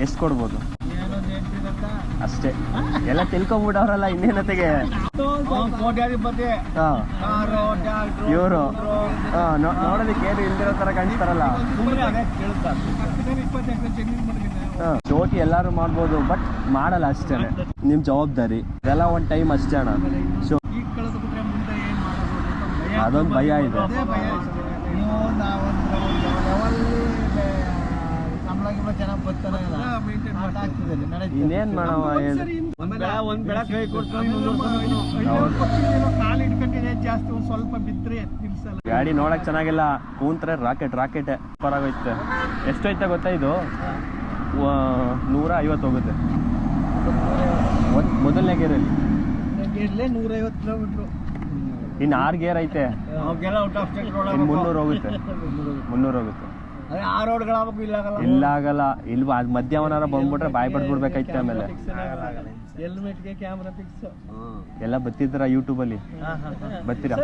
ಎಷ್ಟು ಕೊಡ್ಬೋದು ಅಷ್ಟೇ? ಎಲ್ಲ ತಿಳ್ಕೊಂಬಿಟ್ಟವ್ರಲ್ಲ ಇನ್ನೇನತೆಗೆ. ಇವರು ನೋಡೋದಕ್ಕೆ ಏನು ಇಲ್ದಿರೋ ತರ ಕಾಣಿಸ್ತಾರಲ್ಲ. ಚೋಟಿ ಎಲ್ಲಾರು ಮಾಡ್ಬೋದು, ಬಟ್ ಮಾಡಲ್ಲ ಅಷ್ಟೇ. ನಿಮ್ ಜವಾಬ್ದಾರಿ ಇದೆಲ್ಲ ಒಂದ್ ಟೈಮ್ ಅಷ್ಟೇ ಅಣ್ಣ. ಸೊ ಅದೊಂದು ಭಯ ಇದೆ. ಇನ್ನೇನ್ ಮಾಡವ ಗಾಡಿ ನೋಡಕ್ ಚೆನ್ನಾಗಿಲ್ಲ, ಕೂಂತ್ರೆ ರಾಕೆಟ್ ಪರಾಗೋಯ್ತೆ. ಎಷ್ಟೋಯ್ತೆ ಗೊತ್ತಾ ಇದು? 150 ಹೋಗುತ್ತೆ ಮೊದಲನೇ ಗೇರಲ್ಲಿ. 150 ಕಿಲೋಮೀಟರ್. ಇನ್ನು 6 ಗೇರ್ ಐತೆ, 300 ಹೋಗುತ್ತೆ. 300 ಹೋಗುತ್ತೆ. ಇಲ್ಲ ಆಗಲ್ಲ. ಇಲ್ವಾ ಅದು ಮಧ್ಯಾಹ್ನ ಬಂದ್ಬಿಟ್ರೆ ಬಾಯ್ ಪಡ್ಬಿಡ್ಬೇಕೈತೆ. ಆಮೇಲೆ ಹೆಲ್ಮೆಟ್ಗೆ ಕ್ಯಾಮ್ರಾ ಫಿಕ್ಸ್ ಎಲ್ಲ ಬತ್ತಿದ್ರ ಯೂಟ್ಯೂಬಲ್ಲಿ ಬರ್ತೀರಾ?